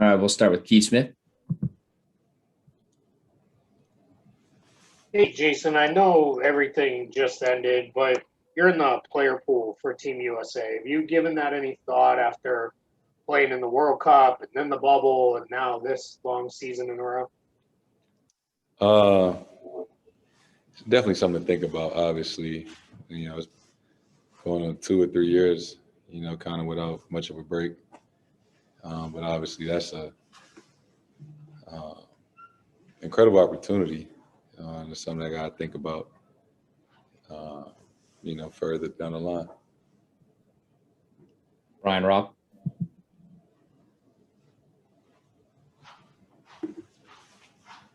All right, we'll start with Keith Smith. Hey, Jason, I know everything just ended, but you're in the player pool for Team USA. Have you given that any thought after playing in the World Cup and then the bubble and now this long season in a row? It's definitely something to think about, obviously. It's going on 2 or 3 years, kind of without much of a break. But obviously that's a incredible opportunity. It's something I got to think about, further down the line. Ryan Rock.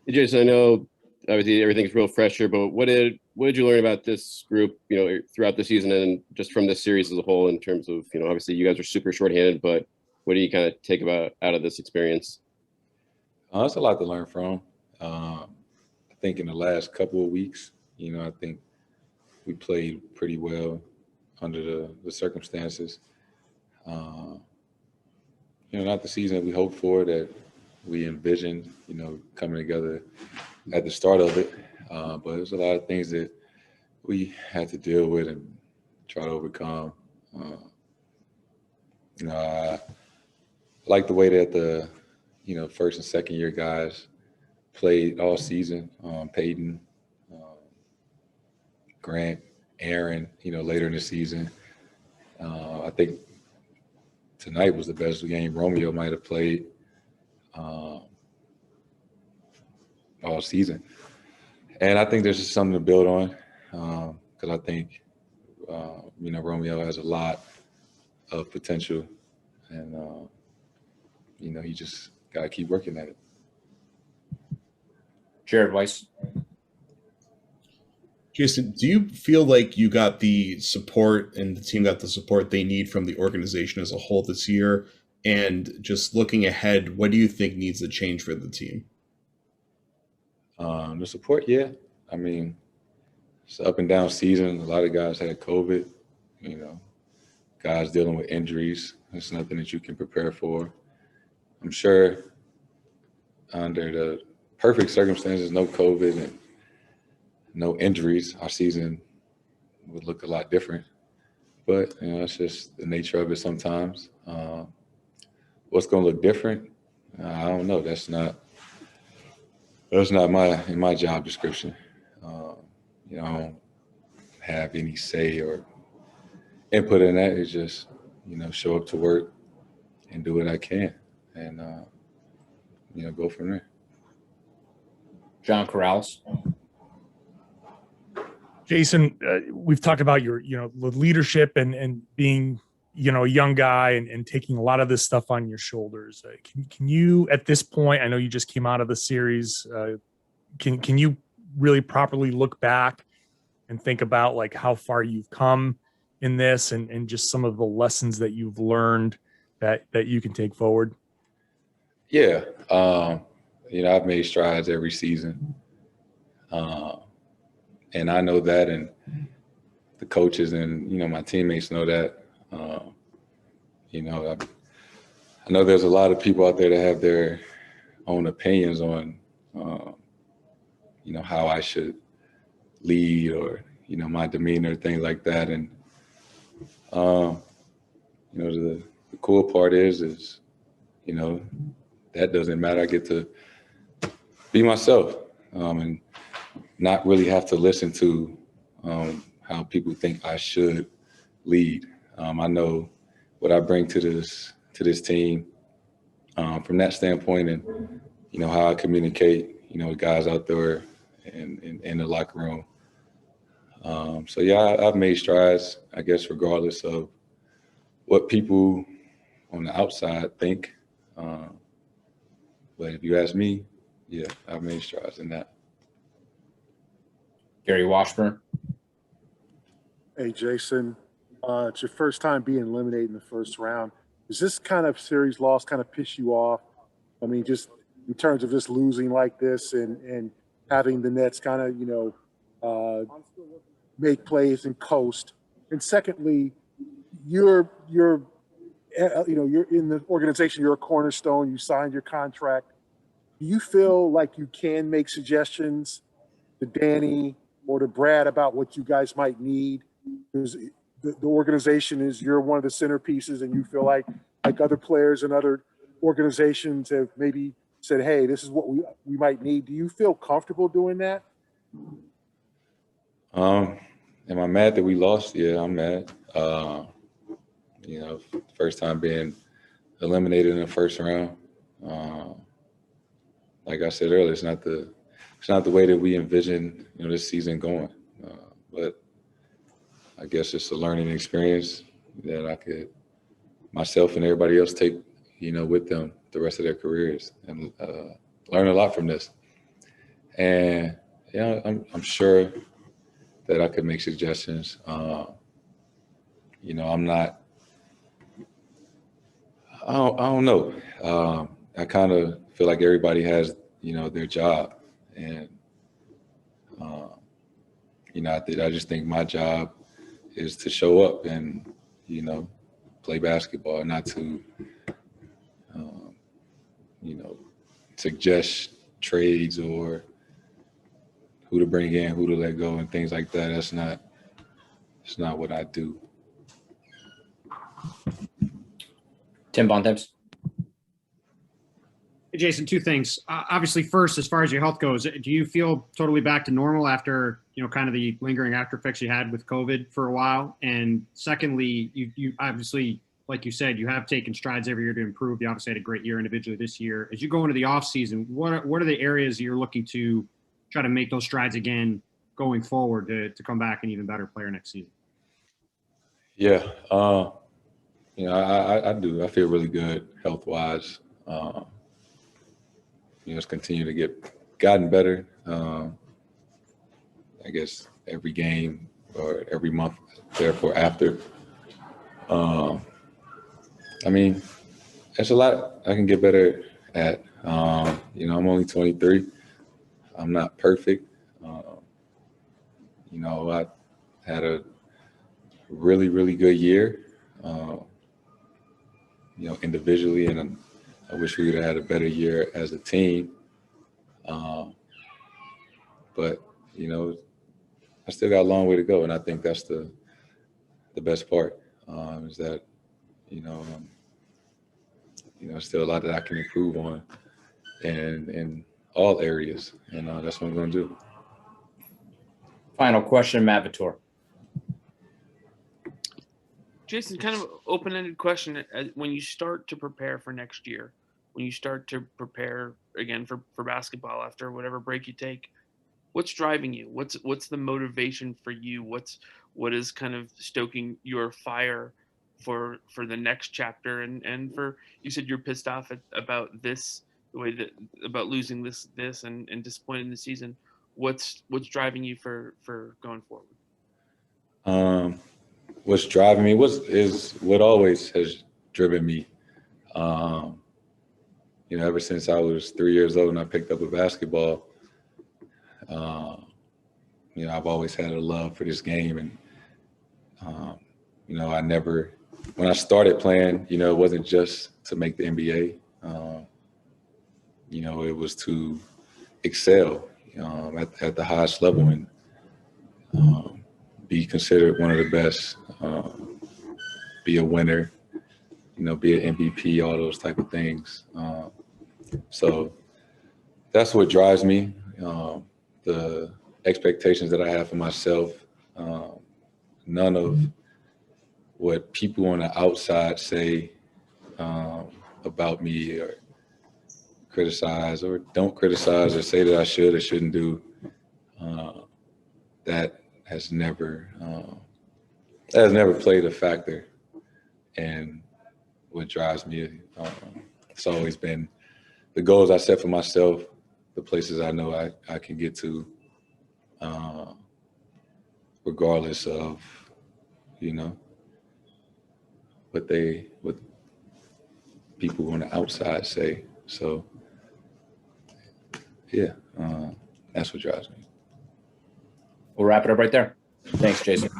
Hey, Jason, I know obviously everything's real fresh here, but what did you learn about this group, throughout the season and just from this series as a whole in terms of, obviously you guys are super shorthanded, but what do you kind of take out of this experience? It's a lot to learn from. I think in the last couple of weeks, I think we played pretty well under the circumstances. Not the season that we hoped for, that we envisioned, coming together at the start of it. But there's a lot of things that we had to deal with and try to overcome. I like the way that the, first and second year guys played all season. Peyton, Grant, Aaron, later in the season. I think tonight was the best game Romeo might have played all season. And I think there's just something to build on, because I think, Romeo has a lot of potential, and, he just got to keep working at it. Jared Weiss. Jason, do you feel like you got the support and the team got the support they need from the organization as a whole this year? And just looking ahead, what do you think needs to change for the team? The support, yeah. I mean, it's an up and down season. A lot of guys had COVID, guys dealing with injuries. It's nothing that you can prepare for. I'm sure under the perfect circumstances, no COVID and no injuries, our season would look a lot different. But, it's just the nature of it sometimes. What's going to look different? I don't know. That's not my job description. I don't have any say or input in that. It's just, show up to work and do what I can, and go from there. John Corrales. Jason, we've talked about your, leadership and being, a young guy and taking a lot of this stuff on your shoulders. Can you, at this point, I know you just came out of the series, can you really properly look back and think about like how far you've come in this and just some of the lessons that you've learned that you can take forward? Yeah. I've made strides every season. And I know that, and the coaches and, my teammates know that. I know there's a lot of people out there that have their own opinions on, how I should lead or, my demeanor, things like that. And, the cool part is, that doesn't matter. I get to be myself, and not really have to listen to how people think I should lead. I know what I bring to this team from that standpoint, and how I communicate, with guys out there and in the locker room. So yeah, I've made strides, I guess, regardless of what people on the outside think. But if you ask me, yeah, I've made strides in that. Gary Washburn. Hey, Jason, it's your first time being eliminated in the first round. Does this kind of series loss kind of piss you off? I mean, just in terms of just losing like this and having the Nets kind of, make plays and coast. And secondly, you're you're in the organization, you're a cornerstone, you signed your contract. Do you feel like you can make suggestions to Danny or to Brad about what you guys might need? Because the organization is, you're one of the centerpieces, and you feel like other players and other organizations have maybe said, hey, this is what we might need. Do you feel comfortable doing that? Am I mad that we lost? Yeah, I'm mad. First time being eliminated in the first round. Like I said earlier, it's not the way that we envisioned this season going. But I guess it's a learning experience that I could myself and everybody else take with them the rest of their careers and learn a lot from this. And I'm sure that I could make suggestions. I'm not. I don't know. I kind of feel like everybody has their job, and I just think my job is to show up and play basketball, not to suggest trades or who to bring in, who to let go, and things like that. It's not what I do. Tim Bontemps. Hey, Jayson, two things. Obviously, first, as far as your health goes, do you feel totally back to normal after kind of the lingering after effects you had with COVID for a while? And secondly, you obviously, like you said, you have taken strides every year to improve. You obviously had a great year individually this year. As you go into the off season, what are the areas you're looking to try to make those strides again going forward to come back an even better player next season? Yeah, I do. I feel really good health wise. It's continued to gotten better. I guess every game or every month, therefore after. There's a lot I can get better at. I'm only 23. I'm not perfect. I had a really, really good year, individually, and I wish we would have had a better year as a team. But I still got a long way to go, and I think that's the best part, is that still a lot that I can improve on, and in all areas, and that's what I'm going to do. Final question, Matt Vitor. Jayson, kind of open-ended question. When you start to prepare for next year, when you start to prepare again for basketball after whatever break you take, what's driving you? What's the motivation for you? What is kind of stoking your fire for the next chapter? And for, you said you're pissed off about this, the way that about losing this and disappointed in the season. What's driving you for going forward? What's driving me is what always has driven me. Ever since I was 3 years old and I picked up a basketball, I've always had a love for this game. And, when I started playing, it wasn't just to make the NBA. It was to excel at the highest level and be considered one of the best, be a winner, be an MVP, all those type of things. So that's what drives me. The expectations that I have for myself, none of what people on the outside say about me or criticize or don't criticize or say that I should or shouldn't do, that has never played a factor in what drives me. It's always been the goals I set for myself, the places I know I can get to, regardless of, what people on the outside say. So, yeah, that's what drives me. We'll wrap it up right there. Thanks, Jayson.